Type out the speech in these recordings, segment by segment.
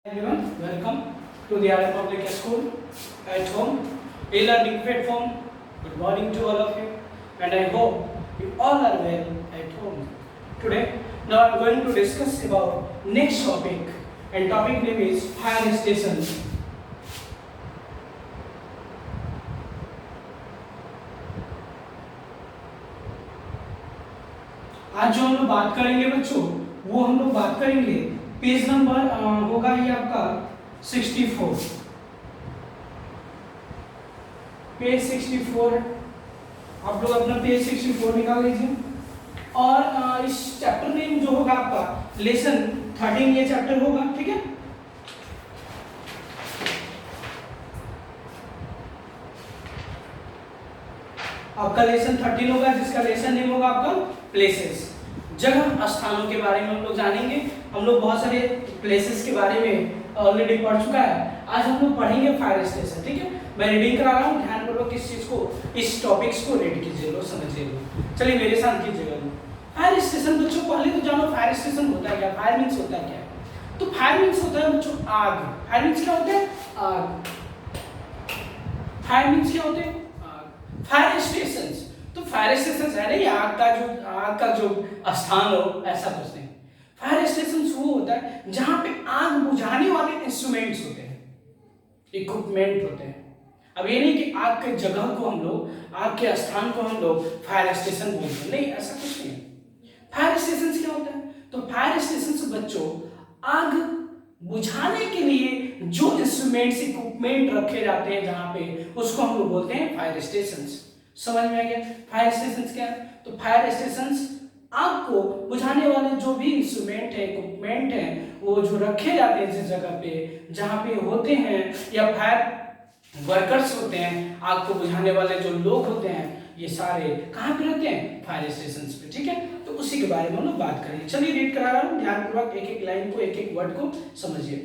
Everyone, welcome to the Arab Public School at home, e-learning platform. Good morning to all of you, and I hope you all are well at home. Today, now I'm going to discuss about next topic, and topic name is fire station. आज जो हम लोग बात करेंगे बच्चों, वो हम लोग बात करेंगे पेज नंबर होगा ये आपका 64, पेज 64। आप लोग अपना पेज 64 निकाल लीजिए। और इस चैप्टर नेम जो होगा आपका लेसन 13 ये चैप्टर होगा, ठीक है। आपका लेसन 13 होगा, जिसका लेसन नेम होगा आपका प्लेसेस, जगह स्थानों के बारे में हम लोग जानेंगे। हम लोग बहुत सारे प्लेसेस के बारे में ऑलरेडी पढ़ चुका है। आज हम लोग पढ़ेंगे फायर स्टेशन, ठीक है। मैं रीडिंग करा रहा हूँ, ध्यानपूर्वक इस चीज को, इस टॉपिक्स को रीड कीजिए, लो समझिए लो। चलिए मेरे साथ कीजिएगा लो। फायर स्टेशन बच्चों, पहले तो जानो फायर स्टेशन होता है क्या, फायर मीन्स होता है क्या। तो फायर मीन्स होता है बच्चों आग। फायर मीन्स क्या होता है, आग। फायर मीन्स क्या होते हैं, आग। फायर स्टेशन, तो फायर स्टेशन है नहीं आग का जो स्थान हो, ऐसा कुछ नहीं। फायर स्टेशन वो होता है जहां पे आग बुझाने वाले इंस्ट्रूमेंट्स होते हैं, इक्विपमेंट होते हैं। अब ये नहीं कि आग के जगह को हम लोग, आग के स्थान को हम लोग फायर स्टेशन बोलते हैं, नहीं, ऐसा कुछ नहीं है। फायर स्टेशन क्या होता है, तो फायर स्टेशन बच्चों आग बुझाने के लिए जो इंस्ट्रूमेंट्स, इक्विपमेंट रखे जाते हैं जहां पे, उसको हम लोग बोलते हैं फायर स्टेशन। समझ में आ गया फायर स्टेशन क्या है। तो फायर स्टेशन आग को बुझाने वाले जो भी इंस्ट्रूमेंट है, इक्विपमेंट है, वो जो रखे जाते हैं जिस जगह पे, जहाँ पे होते हैं, या फायर वर्कर्स होते हैं, आग को बुझाने वाले जो लोग होते हैं, ये सारे कहाँ पे रहते हैं, फायर स्टेशन पे, ठीक है। तो उसी के बारे में हम लोग बात करेंगे। चलिए रीड करा रहा हूँ, ध्यानपूर्वक एक एक लाइन को, एक एक वर्ड को समझिए।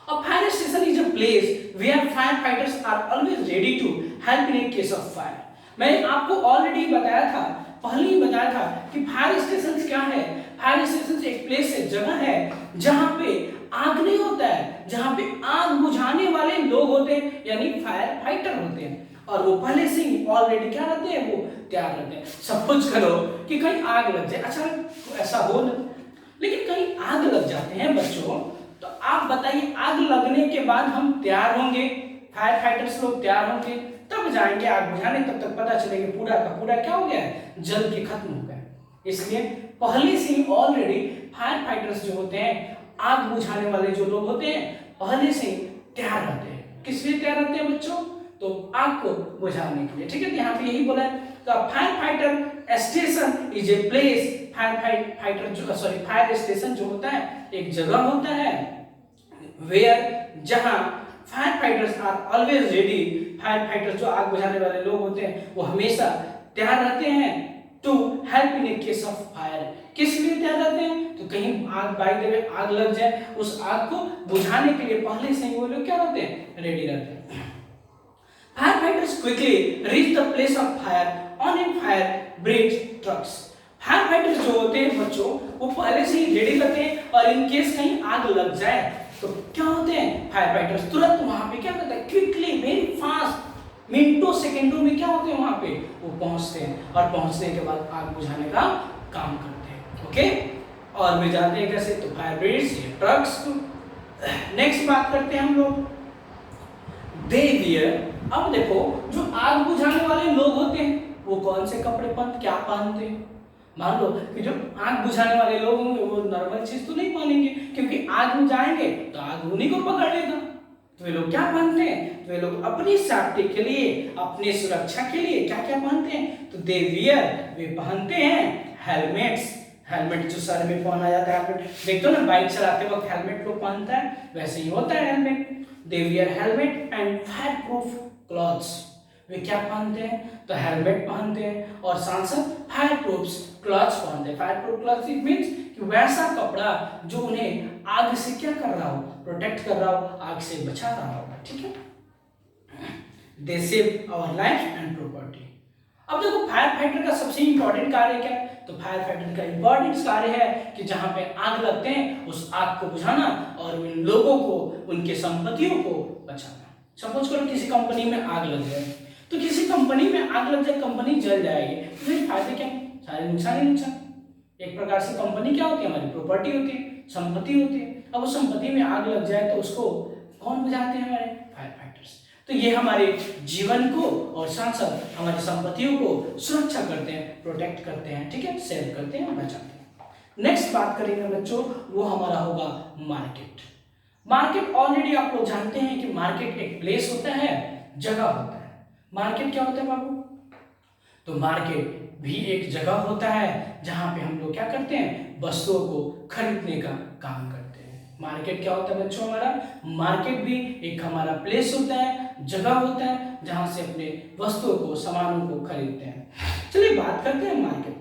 A fire station is a place where firefighters are always ready to help in a case of fire. मैंने आपको ऑलरेडी बताया था, पहले ही बताया था कि फायर स्टेशन क्या है। फायर स्टेशन एक प्लेस है, जगह है जहां पे आग नहीं होता है, जहां पे आग बुझाने वाले लोग होते हैं, यानी फायर फाइटर होते हैं। और वो पहले से ही ऑलरेडी क्या रहते हैं, वो तैयार रहते हैं। सपोज करो कि कहीं आग लग जाए, अच्छा ऐसा हो ना, लेकिन कहीं आग लग जाते हैं बच्चों, तो आप बताइए आग लगने के बाद हम तैयार होंगे, फायर फाइटर्स लोग तैयार होंगे, तब जाएंगे आग बुझाने। तब तक पता चलेगा पूरा का पूरा क्या हो गया है, जल के खत्म हो गया। इसलिए पहले से ही ऑलरेडी फायर फाइटर्स जो होते हैं, आग बुझाने वाले जो लोग होते हैं, पहले से ही तैयार रहते हैं। किस लिए तैयार रहते हैं बच्चों, तो आग को बुझाने के लिए, ठीक है। यहाँ पे यही बोला है। तो fire fighter station is a place, fire station जो होता है एक जगह होता है, वेयर जहां fire fighters are always ready. Fire fighter जो आग बुझाने वाले लोग होते हैं, वो हमेशा तैयार रहते हैं to help in a case of fire. किस लिए तैयार रहते हैं, तो कहीं आग बाय द वे आग लग जाए, उस आग को बुझाने के लिए पहले से ही वो लोग क्या रहते हैं, रेडी रहते हैं। Fire fighters quickly reach the place of fire on A fire brigade trucks. Fire fighters जो होते हैं बच्चों, वो पहले से ही रेडी रहते हैं, और इन केस कहीं आग लग जाए तो क्या होते हैं, फायर फाइटर्स तुरंत वहां पे क्या करते हैं, क्विकली, वेरी फास्ट, मिनटों सेकंडों में क्या होते हैं वहां पे, वो पहुंचते हैं, और पहुंचने के बाद आग बुझाने का काम करते हैं, ओके। और वे जाते हैं कैसे, तो फायर ब्रिगेड्स, ट्रक्स। नेक्स्ट बात करते हैं हम लोग दे वियर। अब देखो जो आग बुझाने वाले लोग होते हैं, वो कौन से कपड़े क्या पहनते हैं। मान लो कि जो आग बुझाने वाले लोग होंगे, वो नॉर्मल चीज तो नहीं पहनेंगे, क्योंकि आग में जाएंगे तो आग उन्हीं को पकड़ लेगा। तो वे लोग क्या पहनते हैं, तो वे लोग अपनी सेफ्टी के लिए, अपनी सुरक्षा के लिए क्या क्या पहनते हैं, तो दे वियर, वे पहनते हैं हेलमेट्स। हेलमेट जो सर में पहना जाता है, देखते हो ना बाइक चलाते वक्त हेलमेट लोग पहनता है, वैसे ही होता है helmet. They wear helmet and fire proof clothes. वे क्या पहनते हैं, तो हेलमेट पहनते हैं, और साथ साथ फायर प्रूफ क्लॉथ्स पहनते हैं। Fire proof clothes it means कि वैसा कपड़ा जो उन्हें आग से क्या कर रहा हो, प्रोटेक्ट कर रहा हो, आग से बचा रहा होगा, ठीक है। They save our life and property. अब देखो फायर फाइटर का सबसे इंपॉर्टेंट कार्य क्या है, तो फायर फाइटर का इंपॉर्टेंट कार्य है कि जहां पे आग लगते हैं उस आग को बुझाना और उन लोगों को, उनके संपत्तियों को बचाना। सपोज करो किसी कंपनी में आग लग जाए, तो किसी कंपनी में आग लग जाए, कंपनी जल जाएगी, तो फिर फायदे क्या, सारे नुकसान ही नुकसान। एक प्रकार से कंपनी क्या होती है, हमारी प्रॉपर्टी होती है, संपत्ति होती है। अब उस संपत्ति में आग लग जाए तो उसको कौन बुझाते हैं, हमारे फायर फाइटर्स। तो ये हमारे जीवन को और साथ साथ हमारी संपत्तियों को सुरक्षा करते हैं, प्रोटेक्ट करते हैं, ठीक है, सेव करते हैं, बचाते हैं। नेक्स्ट बात करेंगे बच्चों, वो हमारा होगा मार्केट। मार्केट ऑलरेडी आप लोग जानते हैं कि मार्केट एक प्लेस होता है, जगह होता है। मार्केट क्या होता है बाबू, तो मार्केट भी एक जगह होता है जहां पे हम लोग क्या करते हैं, वस्तुओं को खरीदने का काम करते हैं। मार्केट क्या होता है बच्चों, हमारा मार्केट भी एक हमारा प्लेस होता है, जगह होता है जहां से अपने वस्तुओं को, सामानों को खरीदते हैं। चलिए बात करते हैं मार्केट।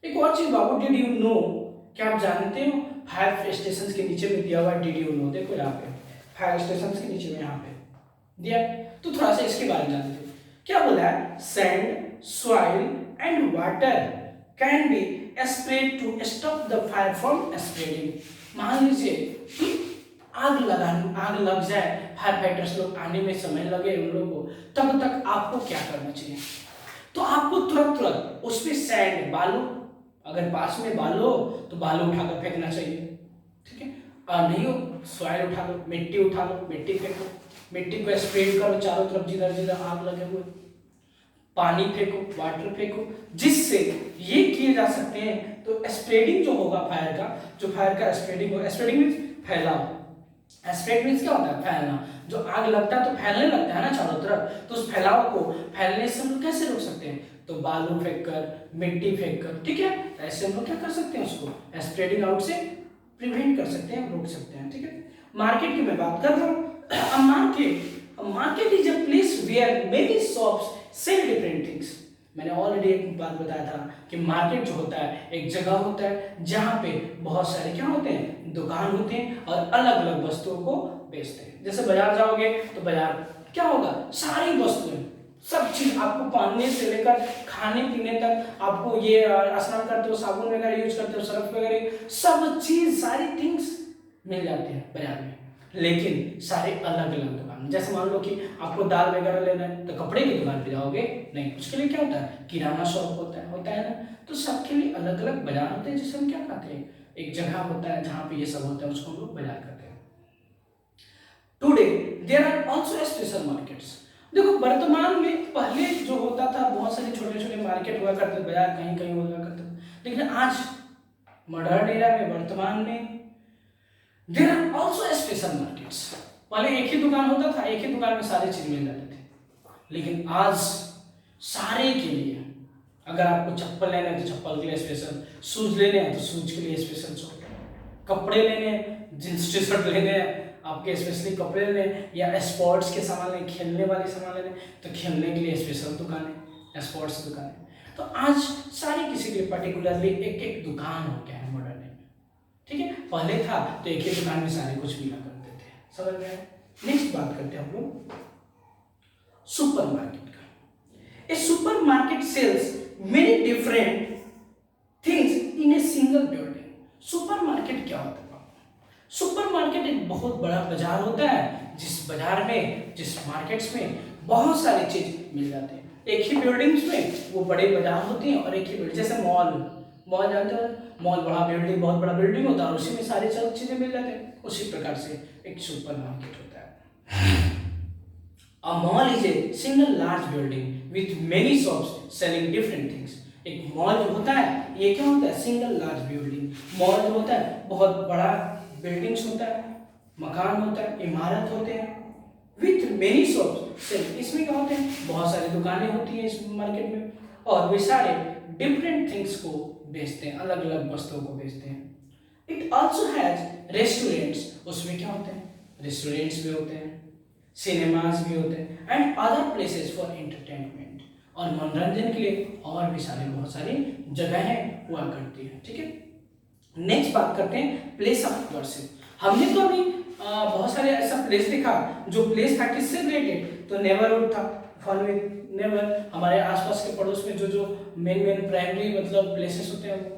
एक और चीज बाबू, डिड यू नो, क्या आप जानते हो फायर स्टेशन के नीचे में दिया हुआ डिड यू नो, देखो यहाँ पे फायर स्टेशन के नीचे में यहाँ पे दिया, तो थोड़ा सा इसके बारे में जानते हो। क्या बोला है, sand, soil and water can be spread to stop the fire from spreading. मान लीजिए आग लग जाए, फायर फाइटर्स लोग आने में समय लगे उन लोगों को, तब तक आपको क्या करना चाहिए, तो आपको तुरंत उस पर सैंड, बालू, अगर पास में बालू हो तो बालू उठाकर फेंकना चाहिए, ठीक है, और नहीं हो सॉइल उठा लो, मिट्टी उठा लो, मिट्टी फेंको, मिट्टी को स्प्रेड करो चारों तरफ जिधर जिधर आग लगे हुए, पानी फेंको, वाटर फेंको, जिससे ये किए जा सकते हैं। तो स्प्रेडिंग जो होगा फायर का, जो फायर का स्प्रेडिंग होगा, स्प्रेडिंग मीन्स फैलाव, स्प्रेड मीन्स क्या होता है, फैलना। जो आग लगता है तो फैलने लगता है ना चारों तरफ, तो उस फैलाव को फैलने से हम लोग कैसे रोक सकते हैं, तो बालू फेंक कर, मिट्टी फेंक कर, ठीक है, ऐसे हम लोग क्या कर सकते हैं, उसको स्प्रेडिंग आउट से प्रिवेंट कर सकते हैं, रोक सकते हैं, ठीक है। मार्केट की मैं बात कर रहा हूँ। Market is a place where many shops sell different things. मैंने ऑलरेडी एक बात बताया था कि मार्केट जो होता है एक जगह होता है जहां पे बहुत सारे क्या होते हैं, दुकान होते हैं और अलग अलग वस्तुओं को बेचते हैं। जैसे बाजार जाओगे तो बाजार क्या होगा, सारी वस्तुएं, सब चीज आपको पहनने से लेकर खाने पीने तक, आपको ये स्नान करते हो साबुन वगैरह यूज करते हो, सर्फ वगैरह, सब चीज सारी थिंग्स मिल जाती है बाजार में, लेकिन सारे अलग अलग दुकान। जैसे मान लो कि आपको दाल वगैरह लेना है तो कपड़े की दुकान पे जाओगे नहीं, उसके लिए क्या होता है, किराना शॉप होता है ना। तो सबके लिए अलग अलग बाजार होते हैं, जिसे हम क्या कहते हैं, एक जगह होता है जहाँ पे ये सब होता है, उसको हम लोग बाजार कहते हैं। Today there are also special markets. देखो वर्तमान में, पहले जो होता था बहुत सारे छोटे छोटे मार्केट हुआ करते, बाजार कहीं कहीं हुआ करते, लेकिन आज मॉडर्न एरा में, वर्तमान में there are also special markets. पहले एक ही दुकान होता था, एक ही दुकान में सारी चीज मिल जाती थी, लेकिन आज सारे के लिए, अगर आपको चप्पल लेना है तो चप्पल के लिए स्पेशल, शूज लेने हैं तो शूज के लिए स्पेशल शॉप, कपड़े लेने हैं, जींस टी शर्ट लेने हैं आपके स्पेशली कपड़े लेने, या स्पोर्ट्स के सामान लेने, खेलने वाले सामान लेने तो खेलने के लिए स्पेशल दुकान है, स्पोर्ट्स दुकान है। तो आज सारी किसी के लिए पर्टिकुलरली एक एक दुकान हो गया है मॉडर्न में, ठीक है। पहले था तो एक ही दुकान में सारे कुछ मिला करते थे, समझ में आया। नेक्स्ट बात करते हैं हम लोग सुपरमार्केट का। A supermarket sells many different things in a single building. Supermarket क्या होता है? सुपरमार्केट एक बहुत बड़ा बाजार होता है, जिस बाजार में, जिस मार्केट्स में बहुत सारी चीज मिल जाती है। एक ही बिल्डिंग्स में वो बड़े बाजार होते हैं, और एक ही बिल्डिंग, जैसे मॉल जानते हो, मॉल बड़ा बिल्डिंग, बहुत बड़ा बिल्डिंग होता है और उसी में सारी चीजें मिल जाती हैं। उसी प्रकार से एक सुपरमार्केट होता है। A mall is a single large building with many shops selling different things. एक मॉल जो होता है ये क्या होता है, सिंगल लार्ज बिल्डिंग। मॉल जो होता है बहुत बड़ा बिल्डिंग्स होता है, मकान होता है, इमारत होते हैं, विथ मेनी शॉप्स। इसमें क्या होते हैं, बहुत सारी दुकानें होती हैं इस मार्केट में, और वे सारे डिफरेंट थिंग्स को बेचते हैं, अलग अलग वस्तुओं को बेचते हैं। It also has restaurants. उसमें क्या होते हैं, रेस्टोरेंट्स भी होते हैं, सिनेमाज भी होते हैं, and other places for entertainment, और मनोरंजन के लिए और भी सारे बहुत सारी जगहें हुआ करती है, ठीक है। नेक्स्ट बात करते हैं प्लेस ऑफ वर्शिप। हमने तो अभी बहुत सारे ऐसा प्लेस देखा, जो प्लेस था किससे रिलेटेड, तो नेबरहुड था, फन विद नेबर, हमारे आसपास के पड़ोस में जो जो मेन प्राइमरी मतलब प्लेसेस होते हैं वो।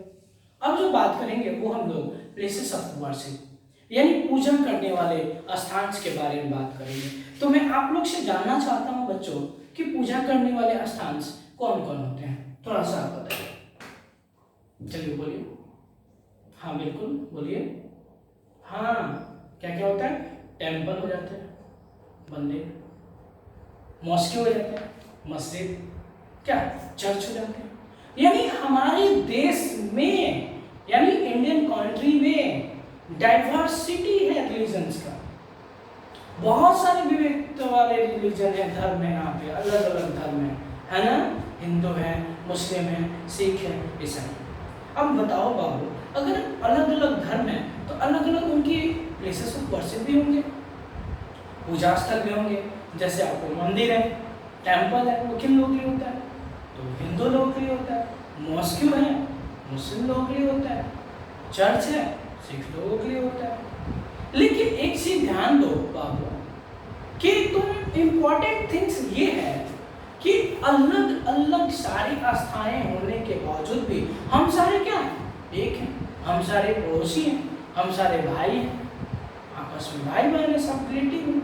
अब जो बात करेंगे वो हम लोग प्लेसेस ऑफ वर्शिप यानी पूजा करने वाले स्थान के बारे में बात करेंगे। तो मैं आप लोग से जानना चाहता हूँ बच्चों कि पूजा करने वाले स्थान कौन कौन होते हैं, थोड़ा सा आप बताइए। चलिए बोलिए। हाँ बिल्कुल बोलिए। हाँ क्या क्या होता है? टेम्पल हो जाते हैं, मंदिर, मॉस्के हो जाते हैं, मस्जिद, क्या चर्च हो जाते हैं। यानी हमारे देश में यानी इंडियन कंट्री में डाइवर्सिटी है रिलीजन्स का, बहुत सारे विविधता वाले रिलीजन है, धर्म है, यहाँ पे अलग अलग धर्म है ना? हिंदू है, मुस्लिम है, सिख है, ईसाई। अब बताओ बाबू, अगर अलग अलग धर्म है तो अलग अलग उनकी प्लेसेस ऑफ वर्शिप भी होंगे, पूजा स्थल भी होंगे। जैसे आपको मंदिर है, टेम्पल है, वो किन लोगों के लिए होता है? तो हिंदू लोगों के लिए होता है। मॉस्क है, मुस्लिम लोगों के लिए होता है। चर्च है, सिख लोगों के लिए होता है। लेकिन एक चीज ध्यान दो बाबू कि तुम इम्पोर्टेंट थिंग्स ये है कि अलग अलग सारी आस्थाएं होने के बावजूद भी हम सारे क्या एक हैं, हम सारे पड़ोसी हैं, हम सारे भाई हैं, आपस में भाई बहन है, सब रिलेटिव हैं।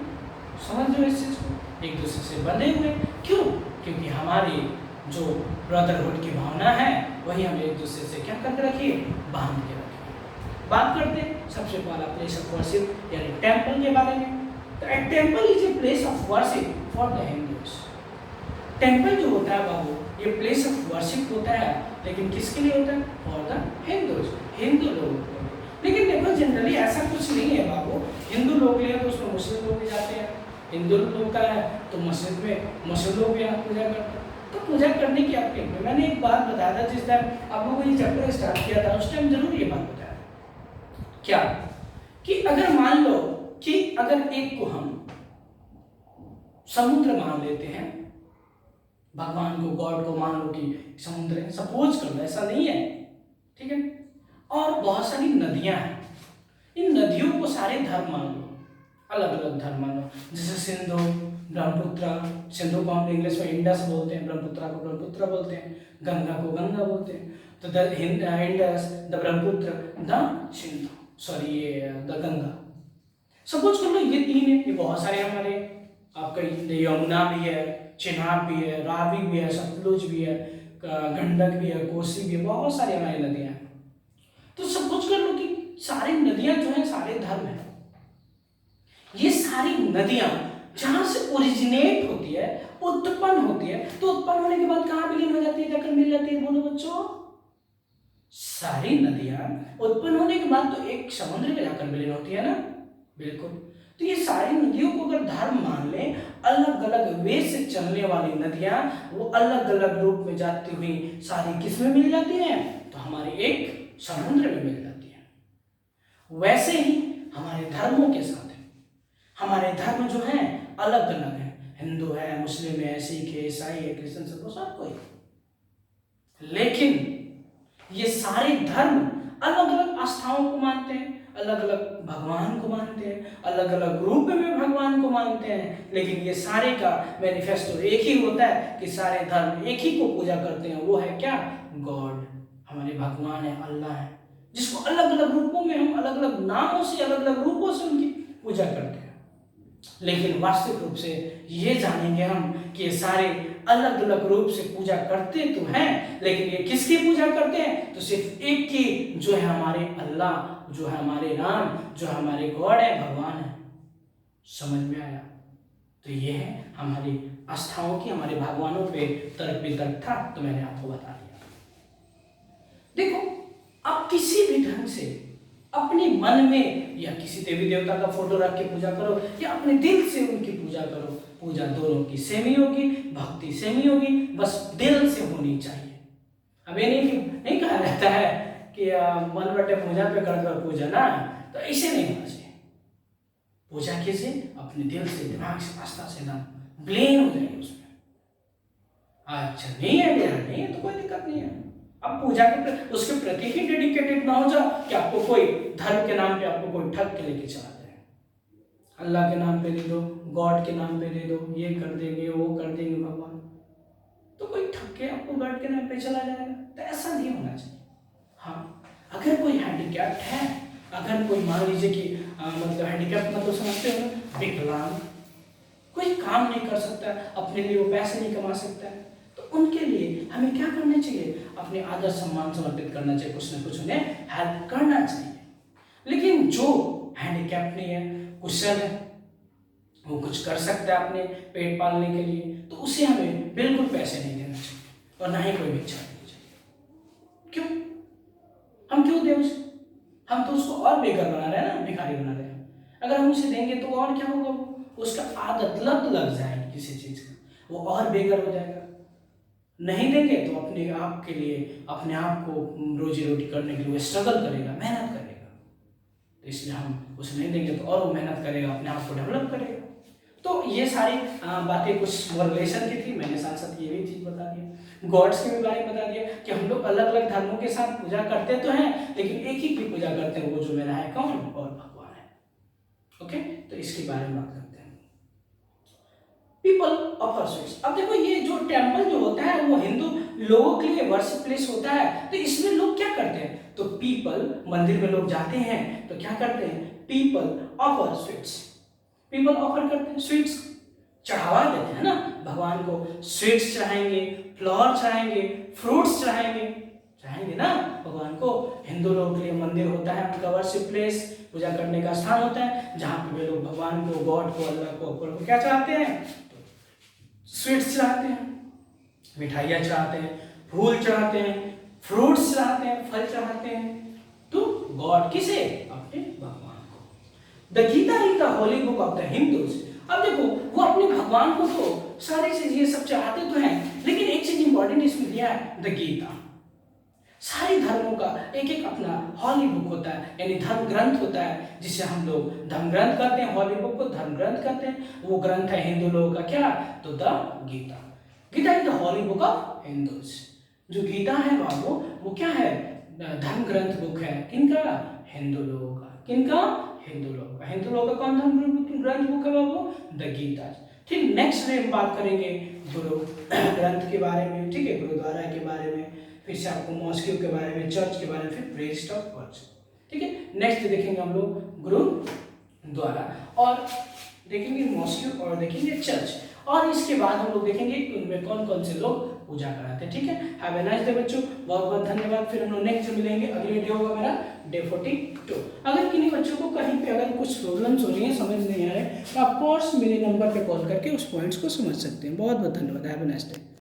समझ लो इस चीज को, एक दूसरे से बंधे हुए। क्यों? क्योंकि हमारी जो ब्रदरहुड की भावना है वही हम एक दूसरे से क्या करके रखिए, बांध के रखिए। बात करते हैं सबसे पहला प्लेस ऑफ वर्शिप यानी टेम्पल के बारे में। तो ए temple is a place of worship for the Hindus. Temple जो होता है बाबू, ये प्लेस ऑफ वर्शिप होता है, लेकिन किसके लिए होता है? फॉर द हिंदूज, हिंदू लोगों के लिए। लेकिन देखो जनरली ऐसा कुछ नहीं है बाबू, हिंदू लोग लिए तो उसमें मुस्लिम लोग भी जाते हैं, हिंदू लोग का है तो मस्जिद में मुस्लिम लोग भी यहाँ पूजा करते हैं। तो पूजा करने की आपके मैंने एक बात बताया था जिस टाइम आप लोगों को ये चैप्टर स्टार्ट किया था, उस टाइम जरूर ये बात बताया क्या कि अगर मान लो कि अगर एक को हम समुद्र मान लेते हैं, भगवान को, गॉड को मान लो कि समुद्र है, सपोज कर लो, ऐसा नहीं है, ठीक है, और बहुत सारी नदियां हैं, इन नदियों को सारे धर्म मान लो, अलग अलग धर्म मान लो, जैसे सिंधु, ब्रह्मपुत्र, सिंधु को हम इंग्लिश में इंडस बोलते हैं, ब्रह्मपुत्र को ब्रह्मपुत्र बोलते हैं, गंगा को गंगा बोलते हैं। तो the Indus, the Brahmaputra, the Sindhu, sorry ये द गंगा। सपोज कर लो ये तीन है, ये बहुत सारे हमारे आपका यमुना भी है, चिनाब भी है, रावी भी है, सतलुज भी है, गंडक भी है, कोसी भी है, बहुत सारी हमारी नदियां हैं। तो सपोज कर लो कि सारी नदियां जो है सारे धर्म है। ये सारी नदियां जहां से ओरिजिनेट होती है, उत्पन्न होती है, तो उत्पन्न होने के बाद कहां विलीन हो जाती है, जाकर मिल जाती है? बोलो बच्चों, सारी नदियां उत्पन्न होने के बाद तो एक समुद्र में जाकर विलीन होती है ना? बिल्कुल। तो ये सारी नदियों को अगर धर्म मान लें, अलग अलग वे से चलने वाली नदियां वो अलग अलग रूप में जाती हुई सारी किस में मिल जाती हैं? तो हमारे एक समुद्र में मिल जाती है। वैसे ही हमारे धर्मों के साथ है, हमारे धर्म जो हैं अलग अलग हैं, हिंदू है, मुस्लिम है, सिख है, ईसाई है, क्रिश्चियन, सब कोई। लेकिन ये सारे धर्म अलग अलग आस्थाओं को मानते हैं, अलग अलग भगवान को मानते हैं, अलग अलग रूप में भगवान को मानते हैं, लेकिन ये सारे का मैनिफेस्टो एक ही होता है कि सारे धर्म एक ही को पूजा करते हैं, वो है क्या? गॉड, हमारे भगवान है, अल्लाह है, जिसको अलग अलग रूपों में हम अलग अलग नामों से, अलग अलग रूपों से उनकी पूजा करते हैं। लेकिन वास्तविक रूप से ये जानेंगे हम कि ये सारे अलग अलग रूप से पूजा करते तो हैं, लेकिन ये किसकी पूजा करते हैं? तो सिर्फ एक की, जो है हमारे अल्लाह, जो है हमारे राम, जो हमारे गॉड है, भगवान है। समझ में आया? तो ये है हमारी आस्थाओं की, हमारे भगवानों पे तर्क वितर्क था, तो मैंने आपको बता दिया। देखो, आप किसी भी ढंग से अपने मन में या किसी देवी देवता का फोटो रख के पूजा करो या अपने दिल से उनकी पूजा करो, पूजा दोनों की सेम ही होगी, भक्ति सेम ही होगी, बस दिल से होनी चाहिए। अब ये नहीं कहा जाता है कि मन बटे पूजा पे कर पूजा ना, तो ऐसे नहीं होना चाहिए। पूजा कीजिए अपने दिल से, दिमाग से, आस्था से, ना ब्लेम हो जाएगी उसमें। अच्छा नहीं है, नहीं है तो कोई दिक्कत नहीं है। अब पूजा के उसके प्रति ही डेडिकेटेड ना हो जाओ कि आपको कोई धर्म के नाम पे आपको कोई ठग के लेके चला जाए। अल्लाह के नाम पे दे दो, गॉड के नाम पे दे दो, ये कर देंगे वो कर देंगे भगवान, तो कोई ठग के आपको गॉड के नाम पे चला जाएगा, तो ऐसा नहीं होना चाहिए। हाँ, अगर कोई हैंडीकैप्ड है, अगर कोई मान लीजिए कि मतलब हैंडीकैप्ड मतलब समझते हो ना, विकलांग, कोई काम नहीं कर सकता, अपने लिए वो पैसे नहीं कमा सकता है, तो उनके लिए हमें क्या करना चाहिए, अपने आदर सम्मान समर्पित करना चाहिए, कुछ ना कुछ उन्हें हेल्प करना चाहिए। लेकिन जो हैंडीकैप नहीं है, कुशल है, वो कुछ कर सकता है अपने पेट पालने के लिए, तो उसे हमें बिल्कुल पैसे नहीं देना चाहिए और ना ही कोई भिक्षा देनी चाहिए। क्यों? हम क्यों दें उसे? हम तो उसको और बेघर बना रहे हैं ना, भिखारी बना रहे हैं। अगर हम उसे देंगे तो और क्या होगा, उसका आदत लग जाएगी किसी चीज का, वो और बेघर हो जाएगा। नहीं देंगे तो अपने आप के लिए, अपने आप को रोजी रोटी करने के लिए स्ट्रगल करेगा, मेहनत करेगा, तो इसलिए हम उसे नहीं देंगे तो और वो मेहनत करेगा, अपने आप को डेवलप करेगा। तो ये सारी बातें कुछ रिलेशन की थी, मैंने साथ साथ ये भी चीज बता दी, गॉड्स के भी बारे में बता दिया कि हम लोग अलग अलग धर्मों के साथ पूजा करते तो हैं, लेकिन एक ही की पूजा करते हैं, वो जो मेरा है कौन, और भगवान है। ओके, तो इसके बारे में बात करते हैं। People offer sweets. अब देखो, ये जो टेम्पल जो होता है वो हिंदू लोगों के लिए वर्शिप प्लेस होता है, तो इसमें लोग क्या करते हैं, तो पीपल, मंदिर में लोग जाते हैं तो क्या करते हैं, people offer sweets, people offer करते हैं, स्वीट्स चढ़ावा देते हैं ना भगवान को, स्वीट्स चढ़ाएंगे, फ्लावर चढ़ाएंगे, फ्रूट्स चढ़ाएंगे ना भगवान को। हिंदू लोगों के लिए मंदिर होता है उनका वर्शिप प्लेस, पूजा करने का स्थान होता है, जहाँ पे वे लोग भगवान को, गॉड को, अल्लाह को क्या चढ़ाते हैं, स्वीट्स चढ़ाते हैं, मिठाइयाँ चढ़ाते हैं, फूल चढ़ाते हैं, फ्रूट्स चढ़ाते हैं, फल चढ़ाते हैं, तो गॉड किसे, अपने भगवान को। The Gita is the holy book of the Hindus. अब देखो, वो अपने भगवान को तो सारी चीज ये सब चढ़ाते तो हैं, लेकिन एक चीज इंपॉर्टेंट इसमें दिया है, द गीता। सारे धर्मों का एक एक अपना हॉली बुक होता है, यानी धर्म ग्रंथ होता है, जिसे हम लोग धर्म ग्रंथ कहते हैं, हॉली बुक को धर्म ग्रंथ कहते हैं। वो ग्रंथ है हिंदू लोगों का क्या, तो the Gita. Gita is the holy book of Hindus. जो गीता है बाबू, वो क्या है, धर्म ग्रंथ बुक है, किनका, हिंदू लोगों का। किनका, हिंदू लोगों का। हिंदू लोगों का कौन धर्म ग्रंथ बुक है बाबू, द गीता। ठीक, नेक्स्ट डे हम बात करेंगे गुरु ग्रंथ के बारे में, ठीक है, गुरुद्वारा के बारे में, फिर से आपको मॉस्क्यू के बारे में, चर्च के बारे में, फिर प्रेस्ट ऑफ वर्ड्स, ठीक है। नेक्स्ट देखेंगे हम लोग गुरुद्वारा, और देखेंगे मॉस्क्यू, और देखेंगे चर्च, और इसके बाद हम लोग देखेंगे उनमें कौन कौन से लोग पूजा कराते हैं, ठीक है। हैव अ नाइस डे बच्चों, बहुत बहुत धन्यवाद। फिर हम लोग नेक्स्ट मिलेंगे, अगले डे होगा मेरा डे 42। अगर किन्हीं बच्चों को कहीं पे अगर कुछ प्रॉब्लम्स हो रही है, समझ नहीं आ रहे, तो आप कोर्स मेरे नंबर पे कॉल करके उस पॉइंट्स को समझ सकते हैं। बहुत बहुत धन्यवाद। Have a nice day.